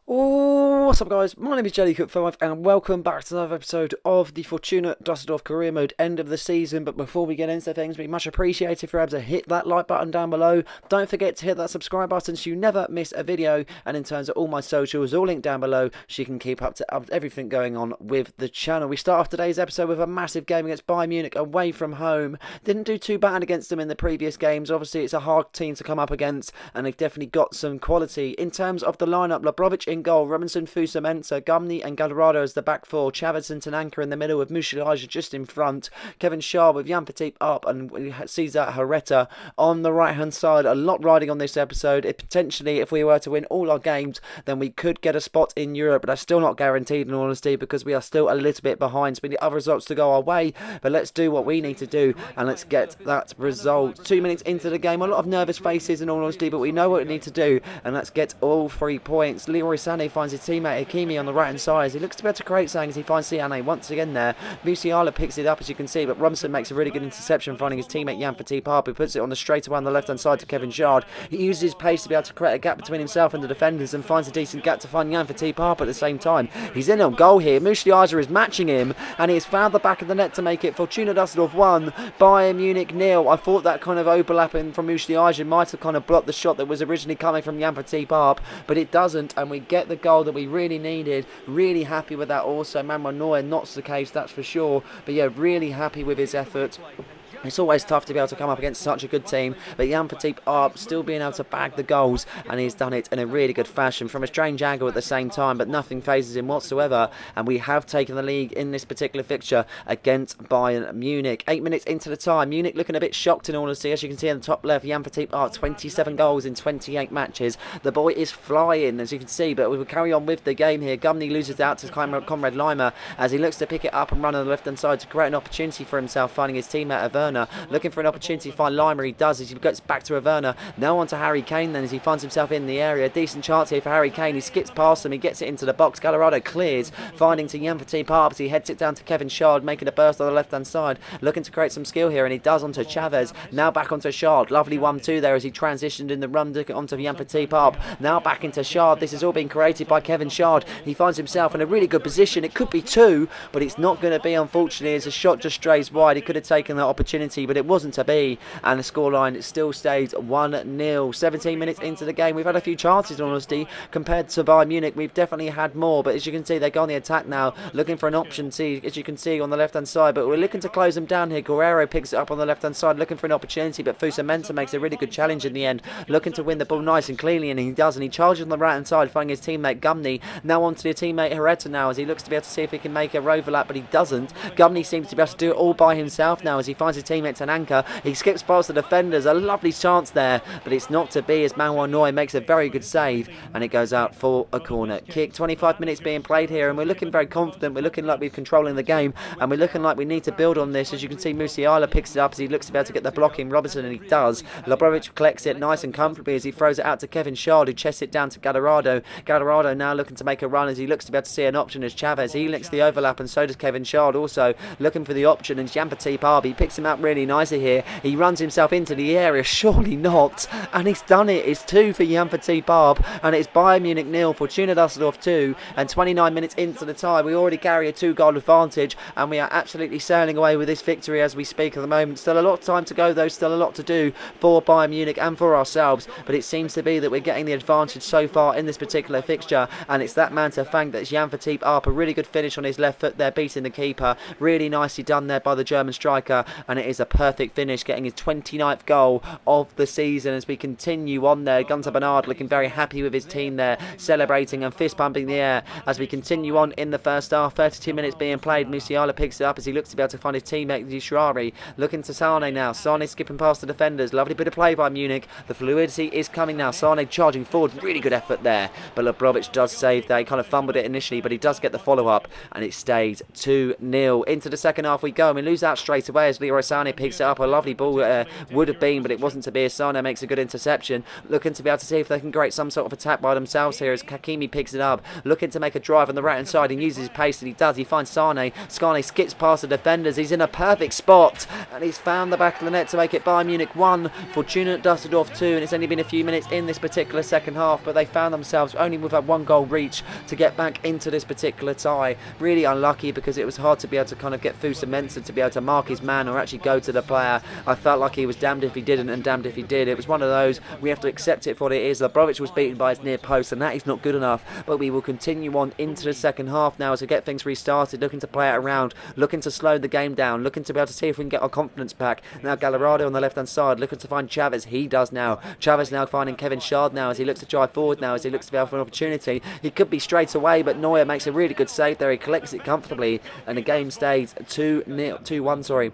Oh, what's up guys, my name is Jellycook5 and welcome back to another episode of the Fortuna Dusseldorf career mode end of the season. But before we get into things, it'd be much appreciated if you're able to hit that like button down below. Don't forget to hit that subscribe button so you never miss a video, and in terms of all my socials, all linked down below so you can keep up to everything going on with the channel. We start off today's episode with a massive game against Bayern Munich away from home. Didn't do too bad against them in the previous games. Obviously it's a hard team to come up against and they've definitely got some quality. In terms of the lineup, Labrovic in goal, Robinson, Fusa, Mensah, Gumney and Gallardo as the back four, Chavez and Tananka in the middle with Musiala just in front, Kevin Shaw with Jan Petit up and Cesar Herrera on the right hand side. A lot riding on this episode. Potentially if we were to win all our games then we could get a spot in Europe, but that's still not guaranteed in all honesty because we are still a little bit behind. So we need other results to go our way, but let's do what we need to do and let's get that result. 2 minutes into the game, a lot of nervous faces in all honesty, but we know what we need to do and let's get all 3 points. Leroy Sané finds his teammate Hakimi on the right hand side as he looks to be able to create something as he finds Sané once again there. Musiala picks it up as you can see, but Robinson makes a really good interception finding his teammate Jan Petit who puts it on the straightaway on the left hand side to Kevin Shaw. He uses his pace to be able to create a gap between himself and the defenders and finds a decent gap to find Jan Petit at the same time. He's in on goal here. Musiala is matching him and he has found the back of the net to make it Fortuna Dusseldorf 1, Bayern Munich 0. I thought that kind of overlapping from Musiala might have kind of blocked the shot that was originally coming from Jan Petit but it doesn't, and we get the goal that we really needed. Really happy with that also. Manuel Neuer, not the case, that's for sure, but yeah, really happy with his effort. It's always tough to be able to come up against such a good team, but Jan Petit still being able to bag the goals, and he's done it in a really good fashion from a strange angle at the same time, but nothing phases him whatsoever, and we have taken the league in this particular fixture against Bayern Munich. 8 minutes into the time, Munich looking a bit shocked in all honesty. As you can see in the top left, Jan Petit 27 goals in 28 matches. The boy is flying, as you can see, but we will carry on with the game here. Gumney loses out to Conrad Lima as he looks to pick it up and run on the left-hand side to create an opportunity for himself, finding his teammate Werner. Looking for an opportunity to find Lima, he does as he gets back to Werner. Now on to Harry Kane then as he finds himself in the area. Decent chance here for Harry Kane. He skips past him, he gets it into the box. Gallardo clears, finding to Jan Petit as he heads it down to Kevin Shaw, making a burst on the left hand side. Looking to create some skill here and he does onto Chavez. Now back onto Shaw. Lovely 1-2 there as he transitioned in the run onto Jan Petit. Now back into Shaw. This has all been created by Kevin Shaw. He finds himself in a really good position. It could be 2, but it's not going to be, unfortunately, as the shot just strays wide. He could have taken that opportunity, but it wasn't to be, and the scoreline still stays 1-0. 17 minutes into the game, we've had a few chances, honestly, compared to Bayern Munich. We've definitely had more, but as you can see, they go on the attack now, looking for an option, as you can see on the left hand side, but we're looking to close them down here. Guerrero picks it up on the left hand side, looking for an opportunity, but Fusa Mensah makes a really good challenge in the end, looking to win the ball nice and cleanly, and he does, and he charges on the right hand side, finding his teammate Gumney. Now onto the teammate Herrera now, as he looks to be able to see if he can make a overlap, but he doesn't. Gumney seems to be able to do it all by himself now as he finds his teammate Tananka. He skips past the defenders, a lovely chance there, but it's not to be as Manuel Neuer makes a very good save and it goes out for a corner kick. 25 minutes being played here and we're looking very confident. We're looking like we're controlling the game and we're looking like we need to build on this. As you can see, Musiala picks it up as he looks to be able to get the blocking Robinson, and he does. Labrovic collects it nice and comfortably as he throws it out to Kevin Shaw, who chests it down to Gallardo. Gallardo now looking to make a run as he looks to be able to see an option as Chavez. He licks the overlap and so does Kevin Shaw, also looking for the option, and Jan Petit he picks him up really nicely here. He runs himself into the area, surely not, and he's done it. It's 2 for Jan Petit and it's Bayern Munich 0, Fortuna Dusseldorf 2, and 29 minutes into the tie we already carry a 2-goal advantage and we are absolutely sailing away with this victory as we speak at the moment. Still a lot of time to go though, still a lot to do for Bayern Munich and for ourselves, but it seems to be that we're getting the advantage so far in this particular fixture, and it's that man to thank. That's Jan Petit a really good finish on his left foot there, beating the keeper. Really nicely done there by the German striker, and it is a perfect finish, getting his 29th goal of the season as we continue on there. Gunter Bernard looking very happy with his team there, celebrating and fist pumping the air as we continue on in the first half. 32 minutes being played. Musiala picks it up as he looks to be able to find his teammate Dushrari. Looking to Sané now. Sané skipping past the defenders. Lovely bit of play by Munich. The fluidity is coming now. Sané charging forward. Really good effort there. But Labrovic does save there. He kind of fumbled it initially, but he does get the follow-up, and it stays 2-0. Into the second half we go, and we lose out straight away as Leroy Sané Sane picks it up. A lovely ball would have been, but it wasn't to be. Sane makes a good interception. Looking to be able to see if they can create some sort of attack by themselves here as Hakimi picks it up. Looking to make a drive on the right hand side and uses his pace, and he does. He finds Sane. Sane skips past the defenders. He's in a perfect spot, and he's found the back of the net to make it Bayern Munich 1, Fortuna Dusseldorf 2, and it's only been a few minutes in this particular second half, but they found themselves only with a 1-goal reach to get back into this particular tie. Really unlucky because it was hard to be able to kind of get Fusa Mensah to be able to mark his man or actually go to the player. I felt like he was damned if he didn't and damned if he did. It was one of those, we have to accept it for what it is. Labrovic was beaten by his near post, and that is not good enough, but we will continue on into the second half now as we get things restarted, looking to play it around, looking to slow the game down, looking to be able to see if we can get our confidence back. Now Gallardo on the left hand side looking to find Chavez. He does now. Chavez now finding Kevin Schad now as he looks to drive forward now, as he looks to be able for an opportunity. He could be straight away, but Neuer makes a really good save there. He collects it comfortably, and the game stays 2-1, sorry.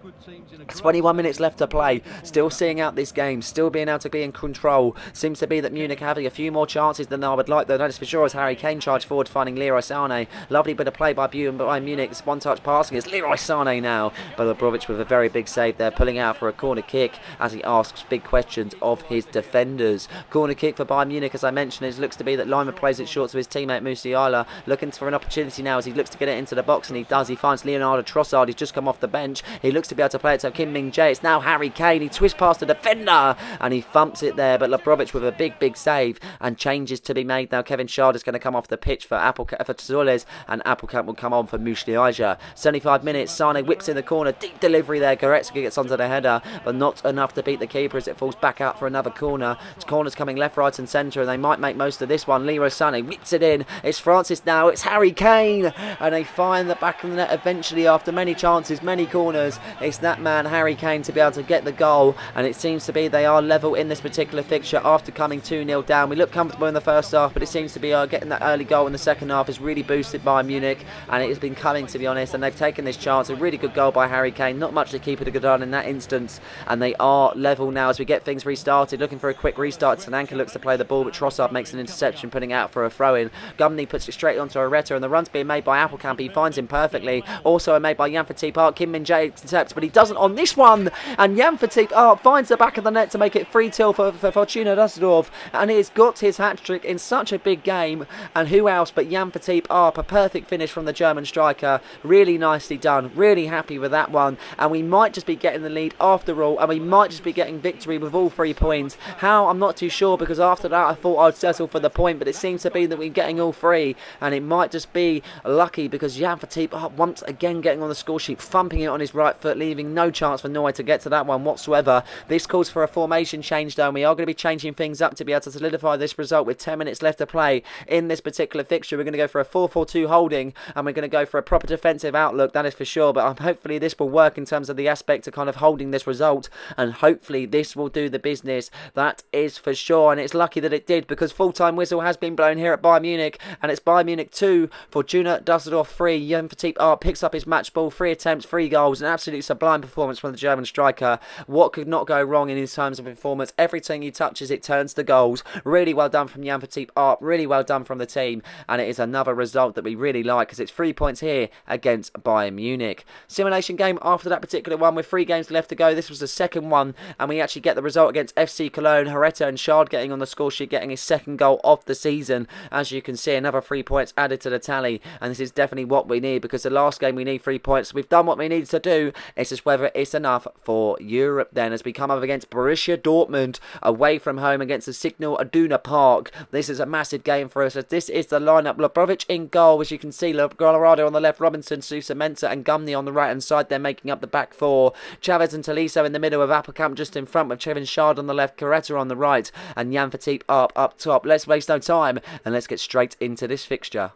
21 minutes left to play. Still seeing out this game, still being able to be in control. Seems to be that Munich having a few more chances than I would like, though. That is for sure, as Harry Kane charged forward finding Leroy Sane. Lovely bit of play by Munich. It's one-touch passing. It's Leroy Sane now, but Labrovic with a very big save there, pulling out for a corner kick as he asks big questions of his defenders. Corner kick for Bayern Munich, as I mentioned. It looks to be that Lima plays it short to his teammate Musiala, looking for an opportunity now as he looks to get it into the box, and he does. He finds Leonardo Trossard. He's just come off the bench. He looks to be able to play it to Kim Min-jae. It's now Harry Kane. He twists past the defender and he thumps it there, but Labrovic with a big save, and changes to be made now. Kevin Schad is going to come off the pitch for Tzoles, and Appelkamp will come on for Musiala. 75 minutes. Sane whips in the corner. Deep delivery there. Goretzka gets onto the header, but not enough to beat the keeper as it falls back out for another corner. Corners coming left, right and centre, and they might make most of this one. Leroy Sane whips it in. It's Francis now. It's Harry Kane, and they find the back of the net eventually after many chances, many corners. It's that man, Harry Kane, to be able to get the goal, and it seems to be they are level in this particular fixture after coming 2-0 down. We look comfortable in the first half, but it seems to be getting that early goal in the second half has really boosted Bayern Munich, and it has been coming, to be honest, and they've taken this chance. A really good goal by Harry Kane. Not much the keeper could have done in that instance, and they are level now as we get things restarted. Looking for a quick restart. Sananka looks to play the ball, but Trossard makes an interception, putting out for a throw-in. Gumney puts it straight onto Areta, and the run's being made by Appelkamp. He finds him perfectly. Also made by Jan Fatih Park. Kim Min-jae intercepts, but he doesn't on this one, and Jan Fatih Park finds the back of the net to make it 3-2 for Fortuna Dusseldorf, and he's got his hat-trick in such a big game, and who else but Jan Fatih Park. A perfect finish from the German striker. Really nicely done. Really happy with that one, and we might just be getting the lead after all, and we might just be getting victory with all 3 points. How? I'm not too sure, because after that I thought I'd settle for the point, but it seems to be that we're getting all 3, and it might just be lucky because Jan Fatih Park once again getting on the score sheet, thumping it on his right foot, leaving no chance for Neuer to get to that one whatsoever. This calls for a formation change though, and we are going to be changing things up to be able to solidify this result with 10 minutes left to play in this particular fixture. We're going to go for a 4-4-2 holding, and we're going to go for a proper defensive outlook, that is for sure, but hopefully this will work in terms of the aspect of kind of holding this result, and hopefully this will do the business, that is for sure. And it's lucky that it did, because full-time whistle has been blown here at Bayern Munich, and it's Bayern Munich 2, Fortuna Dusseldorf 3. Jan Fatih Park picks up his match ball, 3 attempts, 3 goals, an absolutely sublime performance from the German striker. What could not go wrong in his terms of performance? Everything he touches, it turns to goals. Really well done from Jan Fatih Park, really well done from the team, and it is another result that we really like, because it's 3 points here against Bayern Munich. Simulation game after that particular one with 3 games left to go. This was the second one, and we actually get the result against FC Cologne. Hereta and Schad getting on the score sheet, getting his 2nd goal of the season. As you can see, another 3 points added to the tally, and this is definitely what we need, because the last game we need 3 points. We've done what we needed to do. It's just whether it's enough for Europe then, as we come up against Borussia Dortmund away from home against the Signal Iduna Park. This is a massive game for us, as this is the lineup. Labrovic in goal, as you can see. Gallardo on the left, Robinson, Sousa Mensah and Gumney on the right hand side. They're making up the back 4. Chavez and Tolisso in the middle, with Appelkamp just in front, with Kevin Schad on the left, Coretta on the right, and Jan Fatih up top. Let's waste no time and let's get straight into this fixture.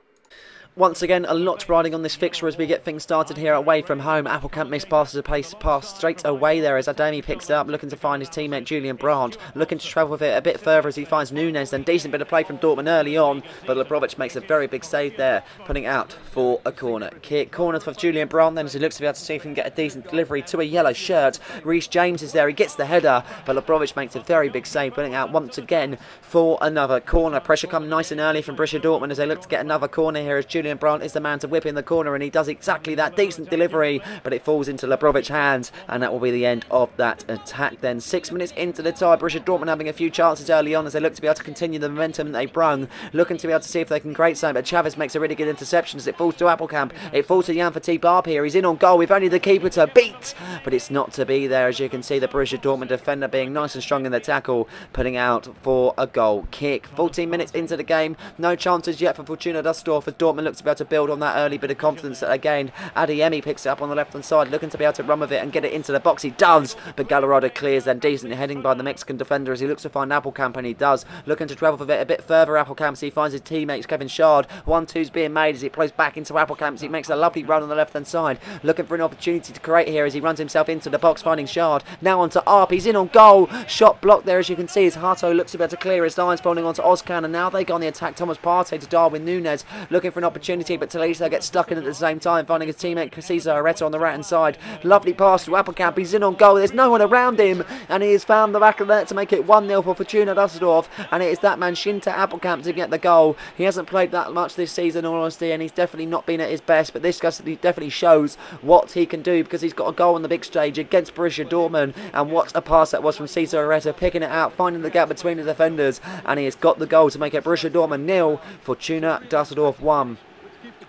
Once again, a lot riding on this fixture as we get things started here away from home. Appelkamp mispasses a pass straight away there as Ademi picks it up, looking to find his teammate Julian Brandt, looking to travel with it a bit further as he finds Nunes. Then decent bit of play from Dortmund early on, but Labrovic makes a very big save there, putting out for a corner kick. Corner for Julian Brandt then, as he looks to be able to see if he can get a decent delivery to a yellow shirt. Reece James is there, he gets the header, but Labrovic makes a very big save, putting out once again for another corner. Pressure come nice and early from Borussia Dortmund as they look to get another corner here, as Julian Julian Brandt is the man to whip in the corner, and he does exactly that. Decent delivery, but it falls into Labrovic's hands, and that will be the end of that attack then. 6 minutes into the tie, Borussia Dortmund having a few chances early on as they look to be able to continue the momentum that they brung, looking to be able to see if they can create something, but Chavez makes a really good interception as it falls to Appelkamp. It falls to Jan Verteep here. He's in on goal with only the keeper to beat, but it's not to be there. As you can see, the Borussia Dortmund defender being nice and strong in the tackle, putting out for a goal kick. 14 minutes into the game, no chances yet for Fortuna Dusseldorf as Dortmund looks to be able to build on that early bit of confidence that they gained. Adeyemi picks it up on the left hand side, looking to be able to run with it and get it into the box. He does, but Gallardo clears then. Decent heading by the Mexican defender as he looks to find Appelkamp, and he does. Looking to travel with it a bit further, Appelkamp, so he finds his teammates Kevin Schad. 1-2's being made as he plays back into Appelkamp, so he makes a lovely run on the left hand side, looking for an opportunity to create here as he runs himself into the box, finding Schad. Now onto Arp, he's in on goal. Shot blocked there as you can see as Hato looks to be able to clear his lines, falling onto Ozcan, and now they go on the attack. Thomas Partey to Darwin Núñez, looking for an opportunity, but Tolisso gets stuck in at the same time, finding his teammate Cesar Areta on the right hand side. Lovely pass to Appelkamp, he's in on goal, there's no one around him, and he has found the back of that to make it 1-0 for Fortuna Dusseldorf, and it is that man Shinta Appelkamp to get the goal. He hasn't played that much this season, in all honesty, and he's definitely not been at his best, but this definitely shows what he can do, because he's got a goal on the big stage against Borussia Dortmund, and what a pass that was from Cesar Areta, picking it out, finding the gap between the defenders, and he has got the goal to make it Borussia Dortmund 0, Fortuna Dusseldorf 1.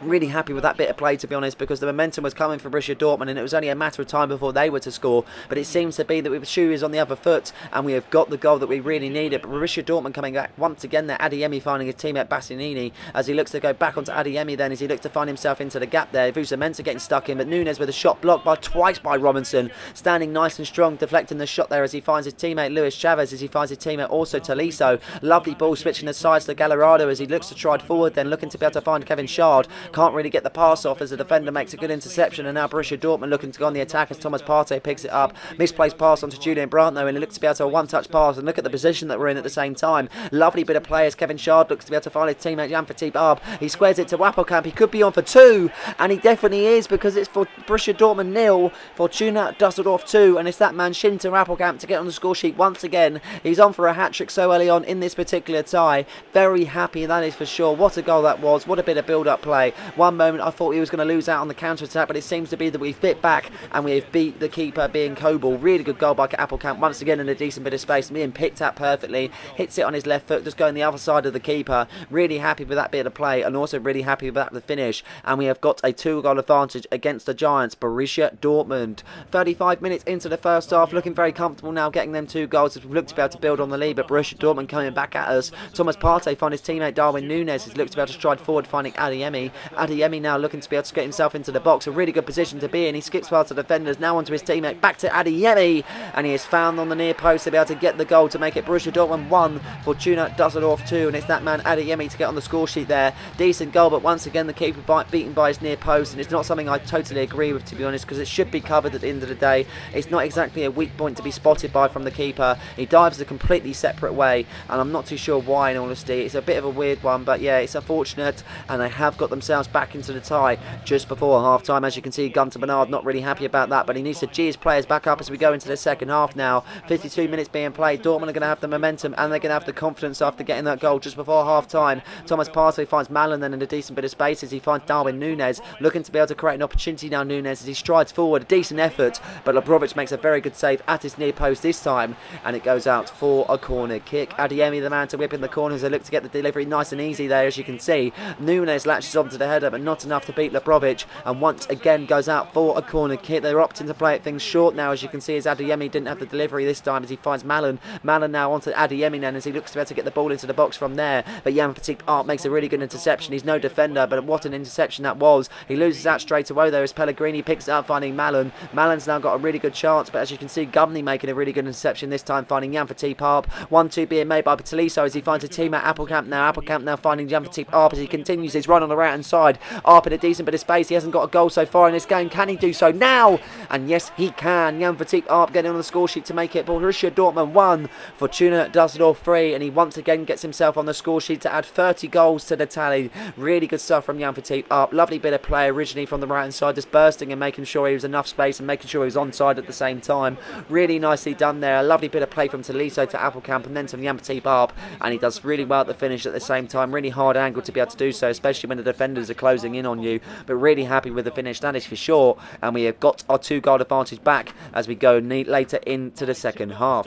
Really happy with that bit of play, to be honest, because the momentum was coming for Borussia Dortmund and it was only a matter of time before they were to score, but it seems to be that the shoe is on the other foot and we have got the goal that we really needed. But Borussia Dortmund coming back once again there, Adeyemi finding his teammate Bassinini as he looks to go back onto Adeyemi then as he looks to find himself into the gap there. Vusa Mensah getting stuck in, but Núñez with a shot blocked twice by Robinson, standing nice and strong, deflecting the shot there as he finds his teammate Luis Chavez, as he finds his teammate also Tolisso. Lovely ball switching the sides to Gallardo as he looks to try forward then, looking to be able to find Kevin Schad. Can't really get the pass off as the defender makes a good interception, and now Borussia Dortmund looking to go on the attack as Thomas Partey picks it up. Misplaced pass onto Julian Brandt though, and he looks to be able to a one-touch pass, and look at the position that we're in at the same time. Lovely bit of play as Kevin Schad looks to be able to find his teammate Jan Verteep. He squares it to Appelkamp. He could be on for 2, and he definitely is, because it's for Borussia Dortmund 0, Fortuna Dusseldorf 2, and it's that man Shinta Appelkamp to get on the score sheet once again. He's on for a hat-trick so early on in this particular tie. Very happy, that is for sure. What a goal that was. What a bit of build-up play. One moment I thought he was going to lose out on the counter-attack, but it seems to be that we've bit back and we've beat the keeper, being Kobel. Really good goal by Appelkamp once again in a decent bit of space, being picked up perfectly, hits it on his left foot, just going the other side of the keeper. Really happy with that bit of play, and also really happy with the finish, and we have got a 2-goal advantage against the Giants, Borussia Dortmund. 35 minutes into the first half, looking very comfortable now, getting them 2 goals as we look to be able to build on the lead, but Borussia Dortmund coming back at us. Thomas Partey finds his teammate Darwin Núñez, who looks to be able to stride forward, finding Adeyemi. Adeyemi now looking to be able to get himself into the box, a really good position to be in. He skips past the defenders, now onto his teammate, back to Adeyemi, and he is found on the near post to be able to get the goal to make it Borussia Dortmund 1, Fortuna Dusseldorf 2, and it's that man Adeyemi to get on the score sheet there. Decent goal, but once again the keeper beaten by his near post, and it's not something I totally agree with, to be honest, because it should be covered at the end of the day. It's not exactly a weak point to be spotted by from the keeper. He dives a completely separate way, and I'm not too sure why, in honesty. It's a bit of a weird one, but yeah, it's unfortunate, and they have got themselves back into the tie just before half-time. As you can see, Gunter Bernard not really happy about that, but he needs to gee his players back up as we go into the second half now. 52 minutes being played. Dortmund are going to have the momentum, and they're going to have the confidence after getting that goal just before half-time. Thomas Partey finds Malin then in a decent bit of space as he finds Darwin Núñez, looking to be able to create an opportunity now. Núñez as he strides forward, a decent effort, but Labrovic makes a very good save at his near post this time, and it goes out for a corner kick. Adeyemi the man to whip in the corners. They look to get the delivery nice and easy there, as you can see. Núñez latches onto the header, but not enough to beat Labrovic, and once again goes out for a corner kick. They're opting to play it things short now, as you can see, as Adeyemi didn't have the delivery this time as he finds Malin. Malin now onto Adeyemi then as he looks to be able to get the ball into the box from there, but Jan Verteep makes a really good interception. He's no defender, but what an interception that was. He loses out straight away there as Pellegrini picks it up, finding Malin. Malin's now got a really good chance, but as you can see, Gumney making a really good interception this time, finding Jan Verteep. 1-2 being made by Tolisso as he finds a team at Appelkamp now. Appelkamp now finding Jan Verteep as he continues his run on the right hand side. In a decent bit of space. He hasn't got a goal so far in this game. Can he do so now? And yes, he can. Jan Verteep getting on the score sheet to make it Borussia Dortmund 1, Fortuna Dusseldorf 3, and he once again gets himself on the score sheet to add 30 goals to the tally. Really good stuff from Jan Verteep. Lovely bit of play originally from the right hand side, just bursting and making sure he was enough space and making sure he was onside at the same time. Really nicely done there. A lovely bit of play from Tolisso to Appelkamp and then to Jan Verteep, and he does really well at the finish at the same time. Really hard angle to be able to do so, especially when the defenders defenders are closing in on you. But really happy with the finish, that is for sure. And we have got our 2-goal advantage back as we go later into the second half.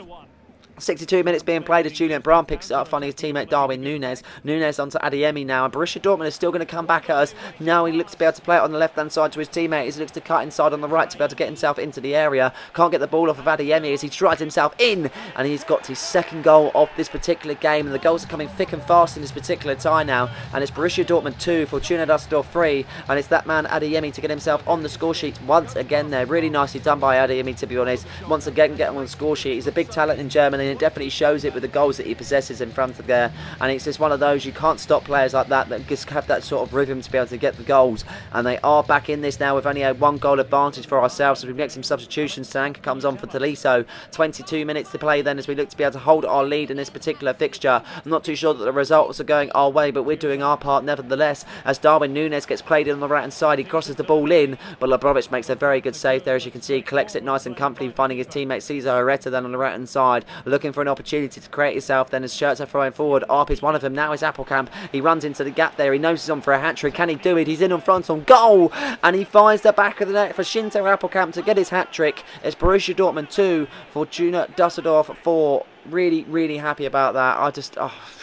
62 minutes being played as Julian Brandt picks it up, finding his teammate Darwin Núñez. Núñez onto Adeyemi now, and Borussia Dortmund is still going to come back at us. Now he looks to be able to play it on the left-hand side to his teammate. He looks to cut inside on the right to be able to get himself into the area. Can't get the ball off of Adeyemi as he strides himself in, and he's got his second goal of this particular game. And the goals are coming thick and fast in this particular tie now. And it's Borussia Dortmund 2, Fortuna Dusseldorf 3, and it's that man Adeyemi to get himself on the score sheet once again there. Really nicely done by Adeyemi, to be honest. Once again, getting on the score sheet. He's a big talent in Germany, and it definitely shows it with the goals that he possesses in front of there. And it's just one of those, you can't stop players like that just have that sort of rhythm to be able to get the goals. And they are back in this now with only a 1-goal advantage for ourselves. So we make some substitutions. Tanaka comes on for Tolisso. 22 minutes to play then as we look to be able to hold our lead in this particular fixture. I'm not too sure that the results are going our way, but we're doing our part nevertheless. As Darwin Núñez gets played in on the right hand side, he crosses the ball in, but Labrovic makes a very good save there. As you can see, he collects it nice and comfortably, finding his teammate Cesar Herrera then on the right hand side, looking for an opportunity to create himself then as shirts are throwing forward. Arp is one of them. Now is Appelkamp. He runs into the gap there. He knows he's on for a hat-trick. Can he do it? He's in front on goal, and he finds the back of the net for Shinto Appelkamp to get his hat-trick. It's Borussia Dortmund 2, Fortuna Dusseldorf 4. Really happy about that.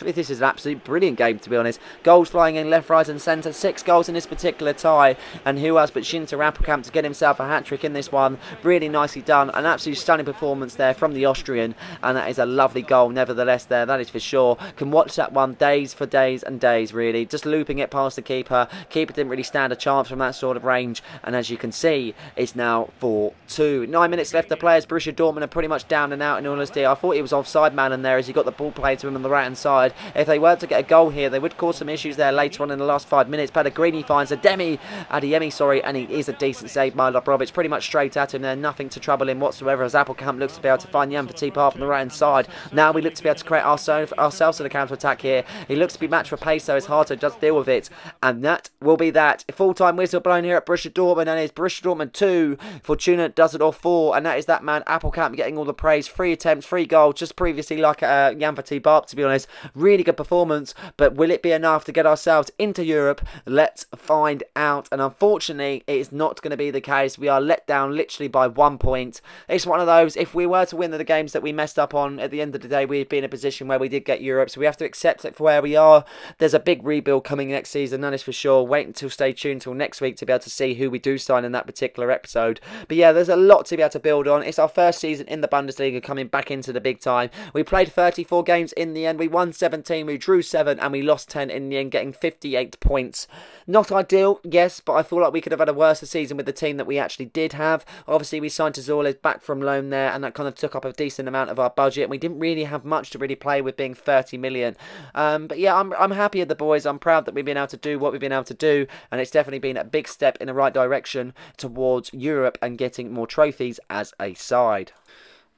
This is an absolute brilliant game, to be honest. Goals flying in left, right and centre. 6 goals in this particular tie, and who else but Shinto Appelkamp to get himself a hat-trick in this one. Really nicely done. An absolute stunning performance there from the Austrian, and that is a lovely goal nevertheless there, that is for sure. Can watch that one days for days and days, really. Just looping it past the keeper. Keeper didn't really stand a chance from that sort of range, and as you can see, it's now 4-2. 9 minutes left to play as Borussia Dortmund are pretty much down and out, in honesty. I thought he was offside man in there as he got the ball played to him on the right hand side. If they weren't to get a goal here, they would cause some issues there later on in the last 5 minutes. Pellegrini finds Adeyemi, and he is a decent save by Labrovic, pretty much straight at him there, nothing to trouble him whatsoever as Appelkamp looks to be able to find Jan Verteep on the right hand side. Now we look to be able to create ourselves in a counter attack here. He looks to be matched for pace, so it's hard to just deal with it, and that will be that. Full-time whistle blown here at Borussia Dortmund, and it's Borussia Dortmund 2, Fortuna Dusseldorf 4, and that is that man Appelkamp getting all the praise. 3 attempts, 3 goals, just previously like Jan Verteep, to be honest. Really good performance, but will it be enough to get ourselves into Europe? Let's find out. And unfortunately, it is not going to be the case. We are let down literally by 1 point. It's one of those, if we were to win the games that we messed up on, at the end of the day, we'd be in a position where we did get Europe, so we have to accept it for where we are. There's a big rebuild coming next season, that is for sure. Wait until, stay tuned until next week to be able to see who we do sign in that particular episode. But yeah, there's a lot to be able to build on. It's our first season in the Bundesliga, coming back into the big time. We played 34 games in the end. We won 17, we drew 7, and we lost 10 in the end, getting 58 points. Not ideal, yes, but I feel like we could have had a worse season with the team that we actually did have. Obviously, we signed Tazorles back from loan there, and that kind of took up a decent amount of our budget, and we didn't really have much to really play with, being 30 million. But yeah, I'm happy with the boys. I'm proud that we've been able to do what we've been able to do, and it's definitely been a big step in the right direction towards Europe and getting more trophies as a side.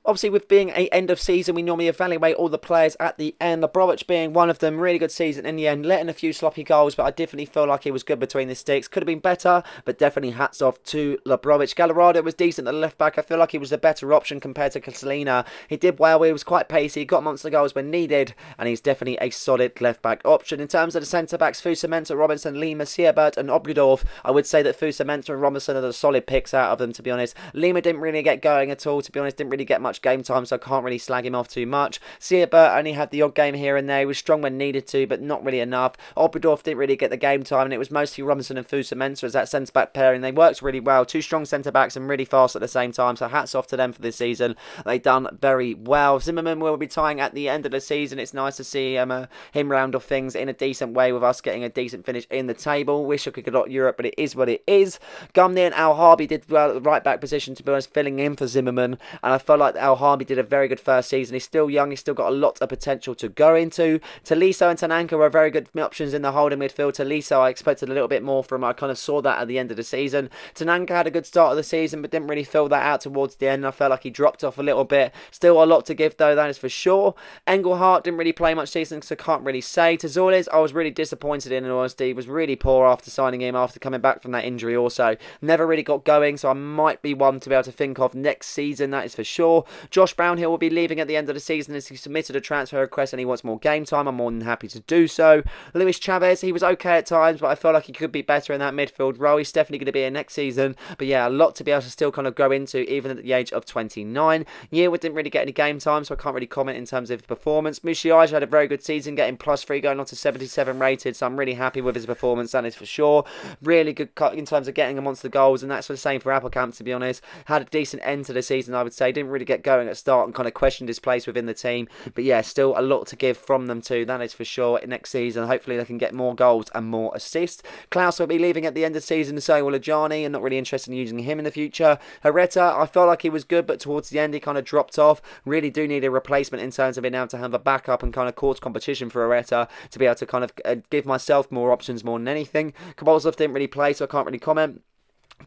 Obviously, with being an end of season, we normally evaluate all the players at the end. Labrovic being one of them, really good season in the end, letting a few sloppy goals, but I definitely feel like he was good between the sticks. Could have been better, but definitely hats off to Labrovic. Gallardo was decent at the left back. I feel like he was a better option compared to Castellina. He did well, he was quite pacey, he got monster goals when needed, and he's definitely a solid left back option. In terms of the centre backs, Fusamenta, Robinson, Lima, Sierbert, and Obradorf, I would say that Fusamenta and Robinson are the solid picks out of them, to be honest. Lima didn't really get going at all, to be honest, didn't really get much game time, so I can't really slag him off too much. Sierbert only had the odd game here and there. He was strong when needed to, but not really enough. Obradorf didn't really get the game time, and it was mostly Robinson and Fusamenta as that centre-back pairing. They worked really well. 2 strong centre-backs and really fast at the same time, so hats off to them for this season. They've done very well. Zimmerman will be tying at the end of the season. It's nice to see him round off things in a decent way with us getting a decent finish in the table. Wish I could get out Europe, but it is what it is. Gumney and Al Harby did well at the right-back position, to be honest, filling in for Zimmerman, and I felt like Al Harby did a very good first season. He's still young, he's still got a lot of potential to go into. Tolisso and Tanaka were very good options in the holding midfield. Tolisso, I expected a little bit more from him. I kind of saw that at the end of the season. Tanaka had a good start of the season, but didn't really fill that out towards the end. I felt like he dropped off a little bit. Still a lot to give though, that is for sure. Engelhardt didn't really play much season, so can't really say. Tazorles, I was really disappointed in honesty. He was really poor after signing him, after coming back from that injury also. Never really got going, so I might be one to be able to think of next season, that is for sure. Josh Brownhill will be leaving at the end of the season as he submitted a transfer request and he wants more game time. I'm more than happy to do so. Luis Chavez, he was okay at times, but I felt like he could be better in that midfield role. He's definitely going to be here next season. But yeah, a lot to be able to still kind of grow into, even at the age of 29. Yearwood didn't really get any game time, so I can't really comment in terms of performance. Musiaja had a very good season, getting +3, going on to 77 rated, so I'm really happy with his performance, that is for sure. Really good cut in terms of getting him onto the goals, and that's the same for Appelkamp, to be honest. Had a decent end to the season, I would say. Didn't really get going at start and kind of questioned his place within the team. But yeah, still a lot to give from them too, that is for sure. Next season, hopefully they can get more goals and more assists. Klaus will be leaving at the end of the season, so will Ajani, and not really interested in using him in the future. Herrera, I felt like he was good, but towards the end he kind of dropped off. Really do need a replacement in terms of being able to have a backup and kind of cause competition for Herrera to be able to kind of give myself more options more than anything. Kabolsov didn't really play, so I can't really comment.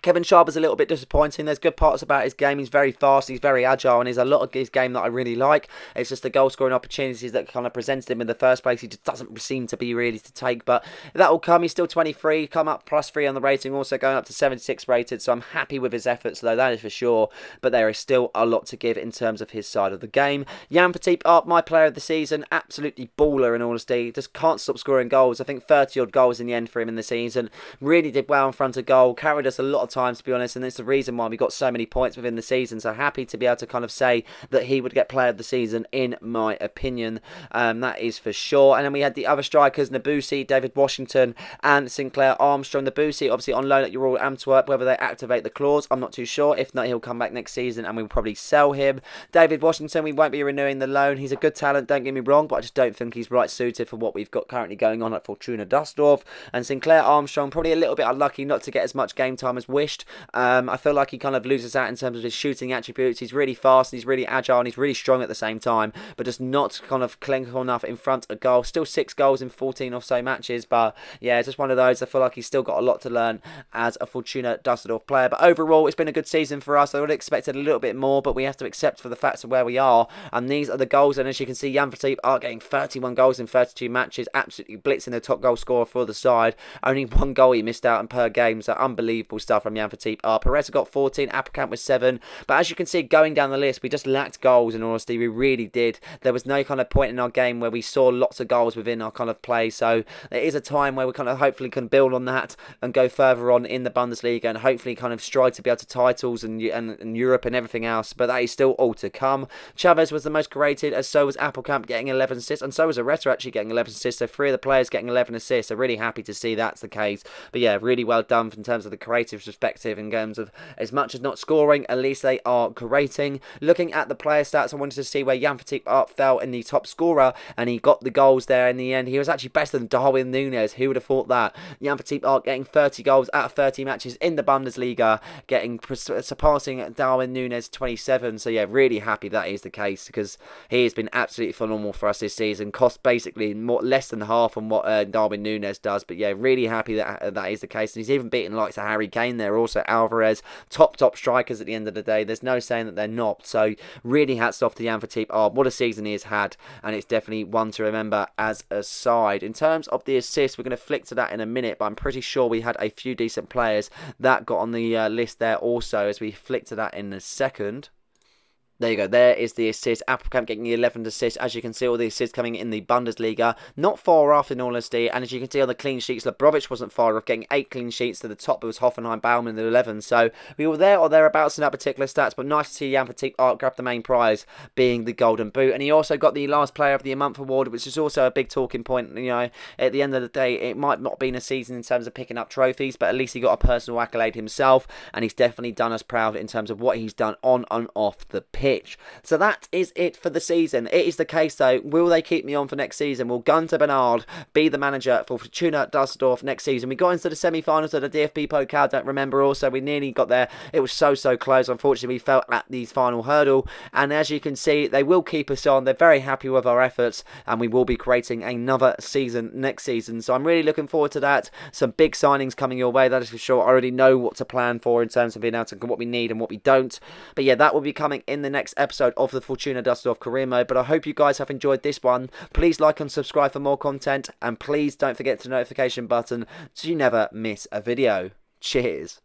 Kevin Sharp is a little bit disappointing. There's good parts about his game. He's very fast, he's very agile, and there's a lot of his game that I really like. It's just the goal scoring opportunities that kind of presented him in the first place. He just doesn't seem to be really to take, but that will come. He's still 23, come up +3 on the rating, also going up to 76 rated, so I'm happy with his efforts, though, that is for sure. But there is still a lot to give in terms of his side of the game. Jan Verteep, my player of the season, absolutely baller in all honesty. Just can't stop scoring goals. I think 30 odd goals in the end for him in the season. Really did well in front of goal, carried us a lot of times, to be honest, and it's the reason why we got so many points within the season. So happy to be able to kind of say that he would get player of the season, in my opinion. That is for sure. And then we had the other strikers, Nabusi, David Washington, and Sinclair Armstrong. Nabusi, obviously on loan at euorpe Antwerp. Whether they activate the clause, I'm not too sure. If not, he'll come back next season and we'll probably sell him. David Washington, we won't be renewing the loan. He's a good talent, don't get me wrong, but I just don't think he's right suited for what we've got currently going on at Fortuna Dusseldorf. And Sinclair Armstrong, probably a little bit unlucky not to get as much game time as wished. I feel like he kind of loses out in terms of his shooting attributes. He's really fast, he's really agile, and he's really strong at the same time, but just not kind of clinical enough in front of goal. Still 6 goals in 14 or so matches, but yeah, it's just one of those. I feel like he's still got a lot to learn as a Fortuna Dusseldorf player. But overall, it's been a good season for us. I would have expected a little bit more, but we have to accept for the facts of where we are. And these are the goals, and as you can see, Jan Verteep are getting 31 goals in 32 matches, absolutely blitzing the top goal scorer for the side. Only 1 goal he missed out on per game, so unbelievable stuff from Jan Verteep. Perez got 14, Appelkamp was 7, but as you can see going down the list, we just lacked goals. In honesty, we really did. There was no kind of point in our game where we saw lots of goals within our kind of play, so it is a time where we kind of hopefully can build on that and go further on in the Bundesliga and hopefully kind of strive to be able to titles and Europe and everything else, but that is still all to come. Chavez was the most created, as so was Appelkamp getting 11 assists, and so was Herrera actually getting 11 assists, so 3 of the players getting 11 assists. So really happy to see that's the case. But yeah, really well done in terms of the creative perspective, in terms of as much as not scoring, at least they are creating. Looking at the player stats, I wanted to see where Jan Verteep fell in the top scorer, and he got the goals there in the end. He was actually better than Darwin Núñez. Who would have thought that? Jan Verteep getting 30 goals out of 30 matches in the Bundesliga, surpassing Darwin Núñez 27. So yeah, really happy that is the case, because he has been absolutely phenomenal for us this season. Cost basically less than half on what Darwin Núñez does, but yeah, really happy that that is the case. And he's even beaten likes of Harry Kane there, also Alvarez, top strikers at the end of the day. There's no saying that they're not. So really hats off to Jan Verteep. What a season he has had, and it's definitely one to remember as a side. In terms of the assists, we're going to flick to that in a minute, but I'm pretty sure we had a few decent players that got on the list there also, as we flick to that in a second. There you go, there is the assist. Appelkamp getting the 11th assist. As you can see, all the assists coming in the Bundesliga. Not far off, in all honesty. And as you can see on the clean sheets, Labrovic wasn't far off, getting 8 clean sheets. To the top, it was Hoffenheim, Baumann, and 11. So we were there or thereabouts in that particular stats. But nice to see Jan Verteep grab the main prize, being the Golden Boot. And he also got the Last Player of the Month award, which is also a big talking point. You know, at the end of the day, it might not have been a season in terms of picking up trophies, but at least he got a personal accolade himself. And he's definitely done us proud in terms of what he's done on and off the pitch. So that is it for the season. It is the case though, will they keep me on for next season? Will Gunter Bernard be the manager for Fortuna Dusseldorf next season? We got into the semi-finals of the DFB Pokal, don't remember also. We nearly got there. It was so close. Unfortunately, we fell at the final hurdle. And as you can see, they will keep us on. They're very happy with our efforts, and we will be creating another season next season. So I'm really looking forward to that. Some big signings coming your way, that is for sure. I already know what to plan for in terms of being able to what we need and what we don't. But yeah, that will be coming in the next episode of the Fortuna Dusseldorf career mode. But I hope you guys have enjoyed this one. Please like and subscribe for more content, and please don't forget the notification button so you never miss a video. Cheers.